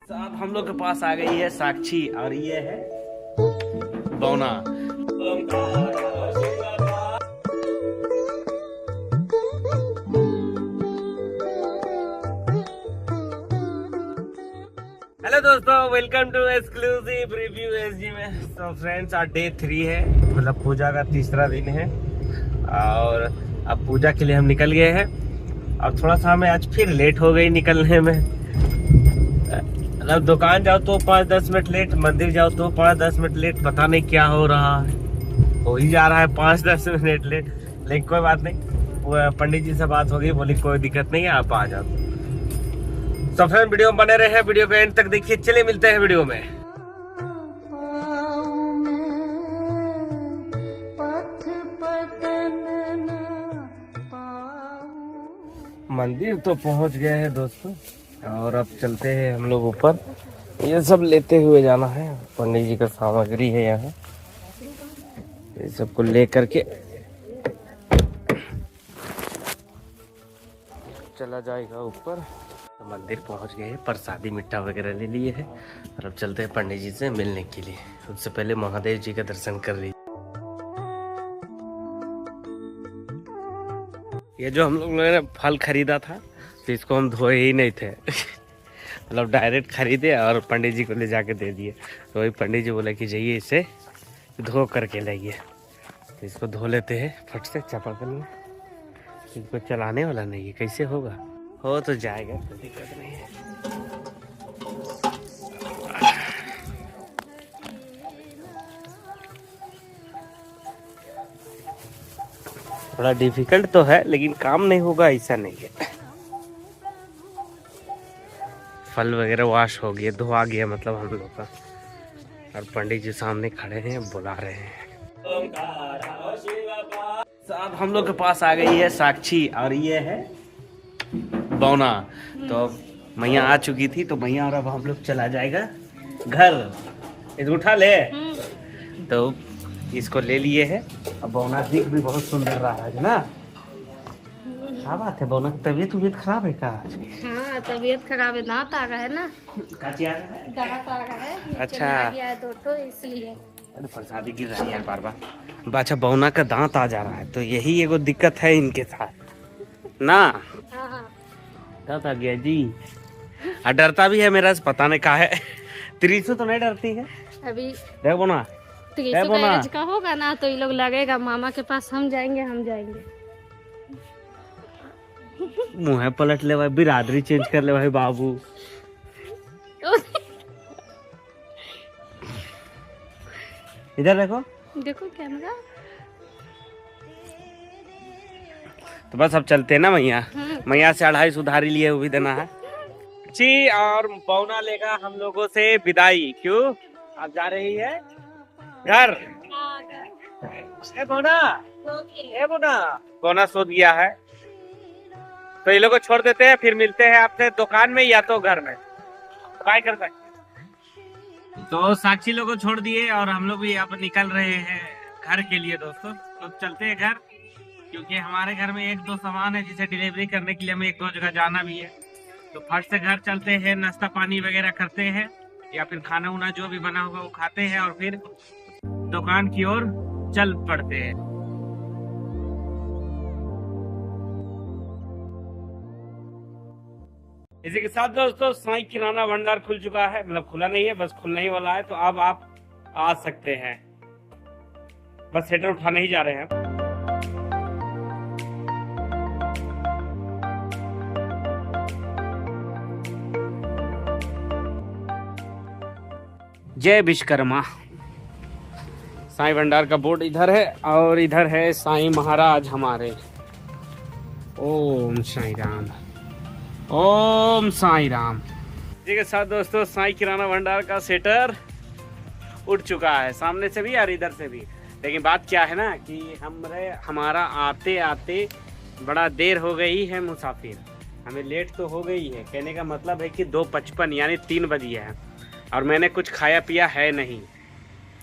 साहब हम लोग के पास आ गई है साक्षी और ये है बौना। हेलो दोस्तों, welcome to exclusive review SG में। तो फ्रेंड्स, आज डे 3 है, मतलब पूजा का तीसरा दिन है और अब पूजा के लिए हम निकल गए हैं। और थोड़ा सा हमें आज फिर लेट हो गई निकलने में। मतलब दुकान जाओ तो 5-10 मिनट लेट, मंदिर जाओ तो 5-10 मिनट लेट, पता नहीं क्या हो रहा है, हो ही जा रहा है 5-10 मिनट लेट। लेकिन कोई बात नहीं, पंडित जी से बात हो गई, बोली कोई दिक्कत नहीं है, आप आ जाओ। तो फ्रेंड, वीडियो में बने रहे हैं, वीडियो को एंड तक देखिए। चलिए मिलते हैं वीडियो में। मंदिर तो पहुंच गए हैं दोस्तों, और अब चलते हैं हम लोग ऊपर। ये सब लेते हुए जाना है, पंडित जी का सामग्री है यहाँ, ये सबको ले करके चला जाएगा ऊपर। तो मंदिर पहुंच गए हैं, प्रसादी मिट्ठा वगैरह ले लिए हैं और अब चलते हैं पंडित जी से मिलने के लिए। उससे पहले महादेव जी का दर्शन कर लीजिए। ये जो हम लोग ने फल खरीदा था, तो इसको हम धोए ही नहीं थे मतलब डायरेक्ट खरीदे और पंडित जी को ले जाके दे दिए। तो वही पंडित जी बोले कि जाइए इसे धो करके लाइए। तो इसको धो लेते हैं फट से चापाकल में। इसको चलाने वाला नहीं है, कैसे होगा? हो तो जाएगा, कोई दिक्कत नहीं है। थोड़ा डिफिकल्ट तो है, लेकिन काम नहीं होगा ऐसा नहीं है। फल वगैरह वॉश हो गया, धोआ गया मतलब हम लोग का। और पंडित जी सामने खड़े हैं, बुला रहे हैं। साहब हम लोग के पास आ गई है साक्षी और ये है बौना। तो मैया आ चुकी थी, तो मैया और अब हम लोग चला जाएगा घर। इसको उठा ले। तो इसको ले लिए है। अब बौना दिख भी बहुत सुंदर रहा है ना। क्या बात है, बौना की तबीयत खराब है क्या आज? हाँ, तबीयत खराब है, दांत आ रहा है ना। दांत आ रहा है, अच्छा, आ गया है तो इसलिए। अरे प्रसादी गिर रही है बार बार। अच्छा, बौना का दांत आ जा रहा है, तो यही एगो दिक्कत है इनके साथ ना। हाँ। दांत आ गया जी। और डरता भी है मेरा से, पता नहीं कहा है। त्रिशु तो नहीं डरती है अभी देख बोना। का होगा ना, तो ये लोग लगेगा मामा के पास हम जाएंगे। मुँह पलट ले भाई, बिरादरी चेंज कर ले भाई बाबू। इधर देखो कैमरा। तो बस अब चलते हैं ना मैया। मैया से 250 उधारी लिए, वो भी देना है जी। और पौना लेगा हम लोगों से विदाई। क्यों आप जा रही है घर? पौना सो गया है, तो ये लोग को छोड़ देते हैं, फिर मिलते हैं आपसे दुकान में या तो घर में। काय कर सकते। तो साक्षी लोग को छोड़ दिए और हम लोग भी अब निकल रहे हैं घर के लिए दोस्तों। तो चलते हैं घर, क्योंकि हमारे घर में 1-2 सामान है जिसे डिलीवरी करने के लिए हमें 1-2 जगह जाना भी है। तो फट से घर चलते हैं, नाश्ता पानी वगैरह करते हैं, या फिर खाना उना जो भी बना होगा वो खाते हैं और फिर दुकान की ओर चल पड़ते हैं। इसी के साथ दोस्तों, साईं किराना भंडार खुल चुका है, मतलब खुला नहीं है, बस खुलने ही वाला है। तो अब आप आ सकते हैं, बस स्वेटर उठाने ही जा रहे हैं। जय विश्वकर्मा। साईं भंडार का बोर्ड इधर है और इधर है साईं महाराज हमारे। ओम साईं राम, ओम साईं राम जी के साथ दोस्तों, साईं किराना भंडार का सेटर उठ चुका है, सामने से भी और इधर से भी। लेकिन बात क्या है ना कि हमारा आते आते बड़ा देर हो गई है, मुसाफिर हमें लेट तो हो गई है। कहने का मतलब है कि 2:55 यानी 3 बजे है, और मैंने कुछ खाया पिया है नहीं,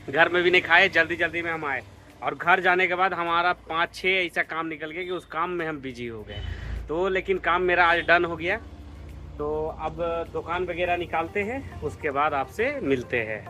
घर में भी नहीं खाए, जल्दी जल्दी में हम आए। और घर जाने के बाद हमारा 5-6 ऐसा काम निकल गया कि उस काम में हम बिजी हो गए। तो लेकिन काम मेरा आज डन हो गया, तो अब दुकान वगैरह निकालते हैं, उसके बाद आपसे मिलते हैं।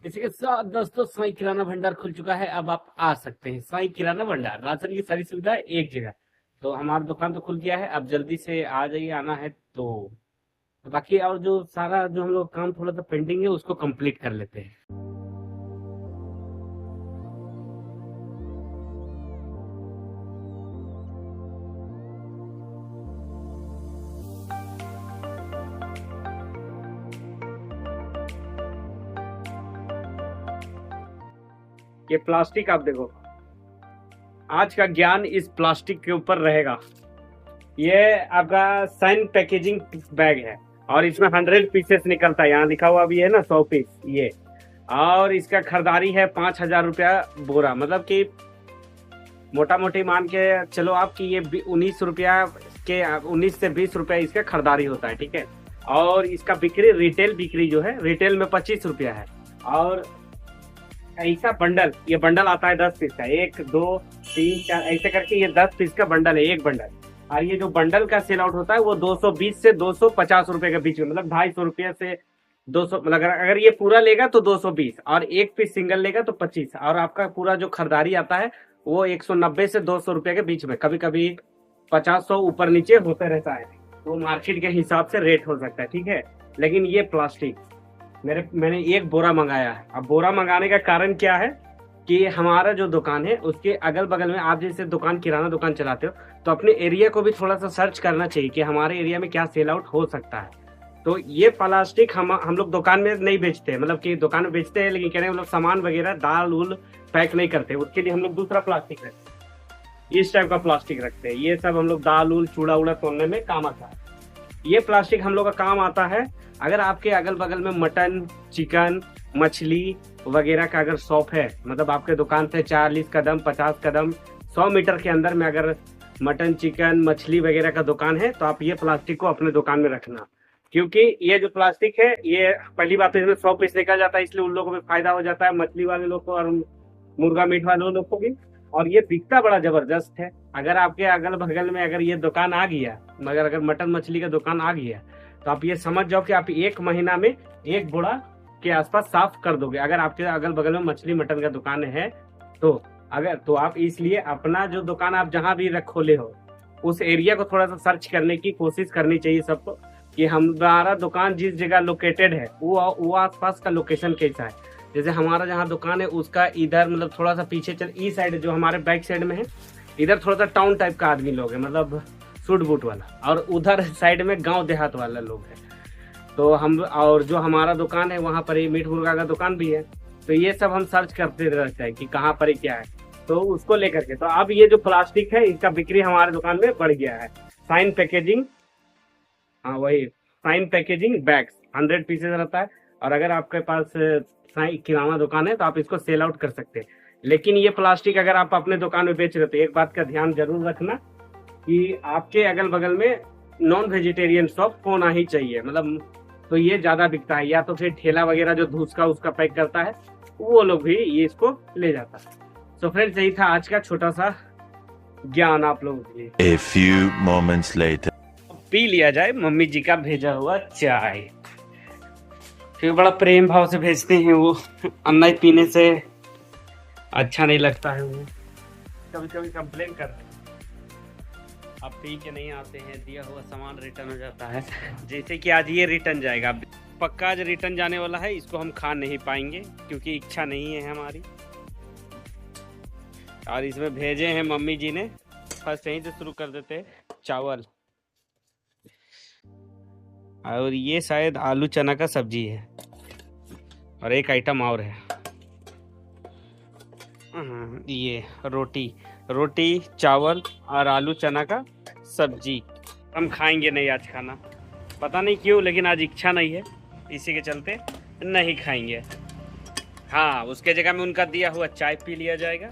इसी के साथ दोस्तों साईं किराना भंडार खुल चुका है। अब आप आ सकते हैं साईं किराना भंडार, राशन की सारी सुविधा एक जगह। तो हमारा दुकान तो खुल गया है, अब जल्दी से आ जाइए, आना है तो बाकी और जो सारा जो हम लोग काम थोड़ा सा पेंडिंग है उसको कंप्लीट कर लेते हैं। ये प्लास्टिक आप देखो, आज का ज्ञान इस प्लास्टिक के ऊपर रहेगा। ये आपका साइन पैकेजिंग बैग है और इसमें 100 पीसेस निकलता है, यहाँ लिखा हुआ भी है ना 100 पीस ये। और इसका खरीदारी है 5,000 रुपया बोरा, मतलब कि मोटा मोटी मान के चलो आपकी ये 19 रुपया के 19 से 20 रुपया इसका खरीदारी होता है, ठीक है। और इसका बिक्री रिटेल बिक्री जो है रिटेल में 25 रुपया है। और ऐसा बंडल, ये बंडल आता है 10 पीस का, 1 2 3 4 ऐसे करके ये 10 पीस का बंडल है, एक बंडल। और ये जो बंडल का सेल आउट होता है वो 220 से 250 रुपए के बीच में, मतलब 250 रुपये से 200, मतलब अगर ये पूरा लेगा तो 220 और एक पीस सिंगल लेगा तो 25। और आपका पूरा जो खरीदारी आता है वो 190 से 200 रुपए के बीच में, कभी कभी 50-100 ऊपर नीचे होते रहता है, तो मार्केट के हिसाब से रेट हो सकता है, ठीक है। लेकिन ये प्लास्टिक मैंने एक बोरा मंगाया है। अब बोरा मंगाने का कारण क्या है कि हमारा जो दुकान है उसके अगल बगल में, आप जैसे दुकान किराना दुकान चलाते हो तो अपने एरिया को भी थोड़ा सा सर्च करना चाहिए कि हमारे एरिया में क्या सेल आउट हो सकता है। तो ये प्लास्टिक हम लोग दुकान में नहीं बेचते, मतलब कि दुकान में बेचते हैं लेकिन कह रहे हैं हम लोग सामान वगैरह दाल उल पैक नहीं करते, उसके लिए हम लोग दूसरा प्लास्टिक रखते हैं, इस टाइप का प्लास्टिक रखते हैं। ये सब हम लोग दाल उल चूड़ा उड़ा तोड़ने में काम आता है। ये प्लास्टिक हम लोग का काम आता है अगर आपके अगल बगल में मटन चिकन मछली वगैरह का अगर शॉप है, मतलब आपके दुकान से 40 कदम 50 कदम 100 मीटर के अंदर में अगर मटन चिकन मछली वगैरह का दुकान है तो आप ये प्लास्टिक को अपने दुकान में रखना। क्योंकि ये जो प्लास्टिक है, ये पहली बात तो इसमें 100 पीस निकल जाता है, इसलिए उन लोगों को भी फायदा हो जाता है, मछली वाले लोग को और मुर्गा मीट वाले लोग को भी। और ये बिकता बड़ा जबरदस्त है। अगर आपके अगल बगल में अगर ये दुकान आ गया, मगर अगर मटन मछली का दुकान आ गया तो आप ये समझ जाओ कि आप 1 महीना में 1 बोरा के आसपास साफ कर दोगे। अगर आपके अगल बगल में मछली मटन का दुकान है तो आप इसलिए अपना जो दुकान आप जहां भी खोले हो उस एरिया को थोड़ा सा सर्च करने की कोशिश करनी चाहिए सबको, कि हमारा दुकान जिस जगह लोकेटेड है वो आसपास का लोकेशन कैसा है। जैसे हमारा जहाँ दुकान है उसका इधर मतलब थोड़ा सा पीछे चल, ई साइड जो हमारे बैक साइड में है, इधर थोड़ा सा टाउन टाइप का आदमी लोग है, मतलब सूट बूट वाला, और उधर साइड में गांव देहात वाला लोग है। तो हम, और जो हमारा दुकान है वहाँ पर ही मीट मुर्गा का दुकान भी है, तो ये सब हम सर्च करते रहते हैं कि कहाँ पर ही क्या है, तो उसको लेकर के। तो अब ये जो प्लास्टिक है इसका बिक्री हमारे दुकान में बढ़ गया है। साइन पैकेजिंग, हाँ वही साइन पैकेजिंग बैग्स 100 पीसेस रहता है। और अगर आपके पास साइन किराना दुकान है तो आप इसको सेल आउट कर सकते हैं। लेकिन ये प्लास्टिक अगर आप अपने दुकान में बेच रहे हो तो एक बात का ध्यान जरूर रखना कि आपके अगल बगल में नॉन वेजिटेरियन शॉप होना ही चाहिए, मतलब तो ये ज्यादा बिकता है। या तो फिर ठेला वगैरह जो धूसका उसका पैक करता है वो लोग भी ये इसको ले जाता है। तो फ्रेंड्स यही था आज का छोटा सा ज्ञान आप लोगों के लिए। A few moments later. P लिया जाए मम्मी जी का भेजा हुआ चाय। फिर बड़ा प्रेम भाव से भेजते हैं वो, अन्ना पीने से अच्छा नहीं लगता है, वो कभी कभी कंप्लेन करते हैं आप पी के नहीं आते हैं, दिया हुआ सामान रिटर्न हो जाता है। जैसे कि आज ये रिटर्न जाएगा, पक्का आज रिटर्न जाने वाला है, इसको हम खा नहीं पाएंगे क्योंकि इच्छा नहीं है हमारी। और इसमें भेजे हैं मम्मी जी ने, फर्स्ट यहीं से शुरू कर देते हैं, चावल, और ये शायद आलू चना का सब्जी है, और एक आइटम और है। ये रोटी चावल और आलू चना का सब्जी। हम खाएंगे नहीं आज खाना, पता नहीं क्यों, लेकिन आज इच्छा नहीं है, इसी के चलते नहीं खाएंगे। हाँ, उसके जगह में उनका दिया हुआ चाय पी लिया जाएगा।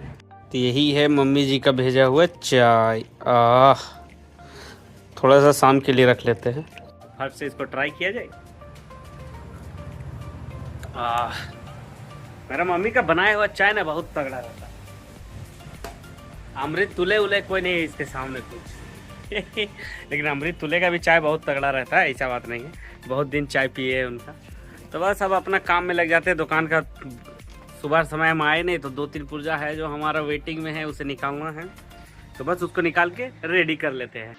तो यही है मम्मी जी का भेजा हुआ चाय। थोड़ा सा शाम के लिए रख लेते हैं, फट से इसको ट्राई किया जाए। मेरा मम्मी का बनाया हुआ चाय ना बहुत तगड़ा रहता है। अमृत तुले उले कोई नहीं है इसके सामने कुछ लेकिन अमृत तुले का भी चाय बहुत तगड़ा रहता है, ऐसा बात नहीं है। बहुत दिन चाय पिए है उनका। तो बस अब अपना काम में लग जाते हैं। दुकान का सुबह समय हम आए नहीं, तो 2-3 पुर्जा है जो हमारा वेटिंग में है, उसे निकालना है। तो बस उसको निकाल के रेडी कर लेते हैं।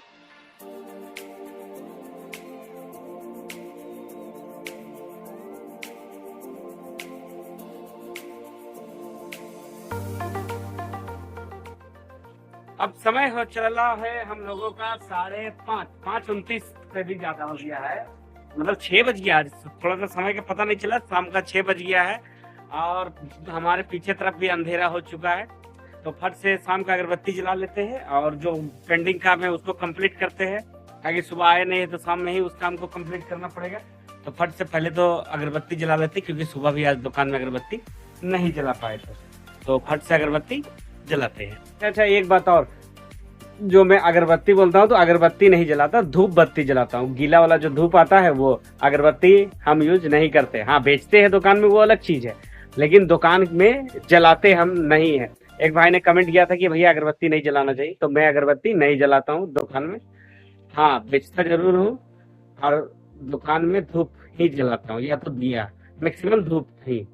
अब समय हो चला है हम लोगों का 5:29 से भी ज्यादा हो गया है, मतलब 6 बज गया। थोड़ा सा समय का पता नहीं चला, शाम का 6 बज गया है और हमारे पीछे तरफ भी अंधेरा हो चुका है। तो फट से शाम का अगरबत्ती जला लेते हैं और जो पेंडिंग काम है उसको कंप्लीट करते हैं, ताकि सुबह आए नहीं है तो शाम में ही उस काम को कंप्लीट करना पड़ेगा। तो फट से पहले तो अगरबत्ती जला लेते, क्योंकि सुबह भी आज दुकान में अगरबत्ती नहीं जला पाए थे, तो फट से अगरबत्ती जलाते हैं। अच्छा, एक बात और, जो मैं अगरबत्ती बोलता हूँ तो अगरबत्ती नहीं जलाता, धूप बत्ती जलाता हूँ। गीला वाला जो धूप आता है वो अगरबत्ती हम यूज नहीं करते। हाँ, बेचते हैं दुकान में, वो अलग चीज है, लेकिन दुकान में जलाते हम नहीं है। एक भाई ने कमेंट किया था कि भैया अगरबत्ती नहीं जलाना चाहिए, तो मैं अगरबत्ती नहीं जलाता हूँ दुकान में। हाँ, बेचता जरूर हूँ और दुकान में धूप ही जलाता हूँ, या तो दिया, मैक्सिमम धूप ही।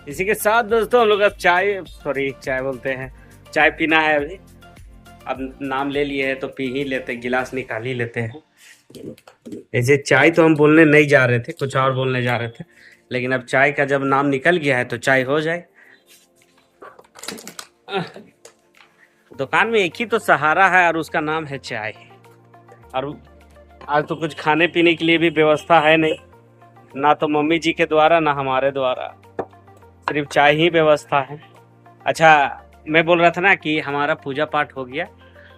इसी के साथ दोस्तों हम लोग अब चाय बोलते हैं, चाय पीना है अभी। अब नाम ले लिए हैं तो पी ही लेते, गिलास निकाल ही लेते हैं। ऐसे चाय तो हम बोलने नहीं जा रहे थे, कुछ और बोलने जा रहे थे, लेकिन अब चाय का जब नाम निकल गया है तो चाय हो जाए। दुकान में एक ही तो सहारा है और उसका नाम है चाय। और आज तो कुछ खाने पीने के लिए भी व्यवस्था है नहीं, ना तो मम्मी जी के द्वारा ना हमारे द्वारा, सिर्फ चाय ही व्यवस्था है। अच्छा, मैं बोल रहा था ना कि हमारा पूजा पाठ हो गया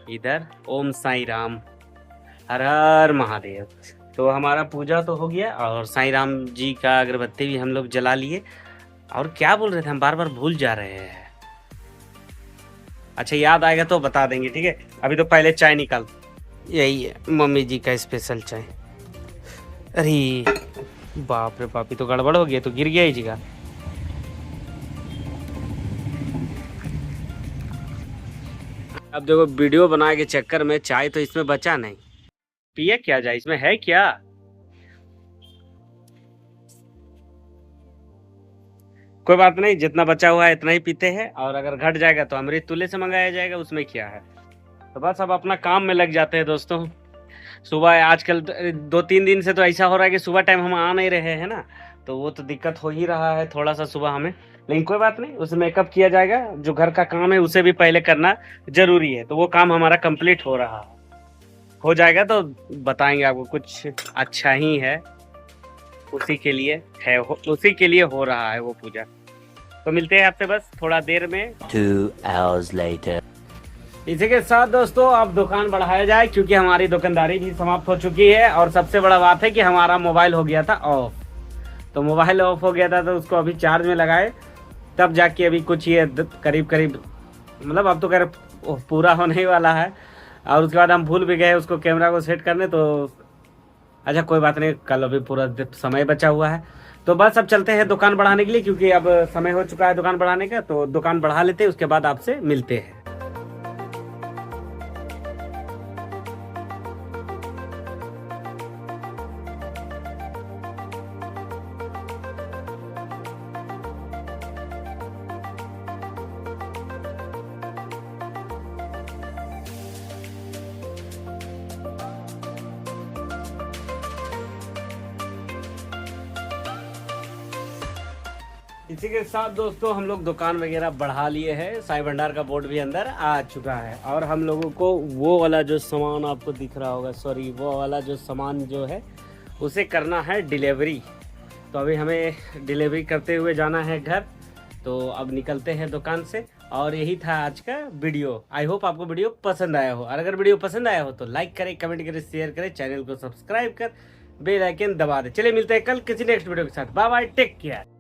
इधर, ओम साईं राम हर हर महादेव। तो हमारा पूजा तो हो गया और साईं राम जी का अगरबत्ती भी हम लोग जला लिए। और क्या बोल रहे थे, हम बार बार भूल जा रहे हैं। अच्छा, याद आएगा तो बता देंगे, ठीक है। अभी तो पहले चाय निकाल, यही है मम्मी जी का स्पेशल चाय। अरे बाप रे बाप, ये तो गड़बड़ हो गया, तो गिर गया ही जगह। अब देखो, वीडियो बनाए के चक्कर में चाय तो इसमें बचा नहीं, पिए क्या जाए, इसमें है क्या। कोई बात नहीं, जितना बचा हुआ है इतना ही पीते हैं, और अगर घट जाएगा तो अमृत तुले से मंगाया जाएगा, उसमें क्या है। तो बस अब अपना काम में लग जाते हैं दोस्तों। सुबह आजकल 2-3 दिन से तो ऐसा हो रहा है कि सुबह टाइम हम आ नहीं रहे हैं ना, तो वो तो दिक्कत हो ही रहा है थोड़ा सा सुबह हमें, लेकिन कोई बात नहीं, उसे मेकअप किया जाएगा। जो घर का काम है उसे भी पहले करना जरूरी है, तो वो काम हमारा कंप्लीट हो रहा है, हो जाएगा तो बताएंगे आपको। कुछ अच्छा ही है, उसी के लिए है, उसी के लिए हो रहा है वो पूजा। तो मिलते हैं आपसे बस थोड़ा देर में। 2 hours later. इसी के साथ दोस्तों अब दुकान बढ़ाया जाए, क्योंकि हमारी दुकानदारी भी समाप्त हो चुकी है। और सबसे बड़ा बात है कि हमारा मोबाइल हो गया था ऑफ, तो मोबाइल ऑफ हो गया था तो उसको अभी चार्ज में लगाए, तब जाके अभी कुछ ये करीब मतलब अब तो करीब पूरा होने ही वाला है। और उसके बाद हम भूल भी गए उसको कैमरा को सेट करने, तो अच्छा कोई बात नहीं, कल अभी पूरा समय बचा हुआ है। तो बस अब चलते हैं दुकान बढ़ाने के लिए, क्योंकि अब समय हो चुका है दुकान बढ़ाने का। तो दुकान बढ़ा लेते हैं, उसके बाद आपसे मिलते हैं। इसी के साथ दोस्तों हम लोग दुकान वगैरह बढ़ा लिए हैं, साई भंडार का बोर्ड भी अंदर आ चुका है और हम लोगों को वो वाला जो सामान आपको दिख रहा होगा, सॉरी वो वाला जो सामान जो है उसे करना है डिलीवरी। तो अभी हमें डिलीवरी करते हुए जाना है घर, तो अब निकलते हैं दुकान से। और यही था आज का वीडियो। आई होप आपको वीडियो पसंद आया हो, और अगर वीडियो पसंद आया हो तो लाइक करें, कमेंट करें, शेयर करें, चैनल को सब्सक्राइब कर बेल आइकन दबा दे। चलिए मिलते हैं कल किसी नेक्स्ट वीडियो के साथ। Bye bye, take care.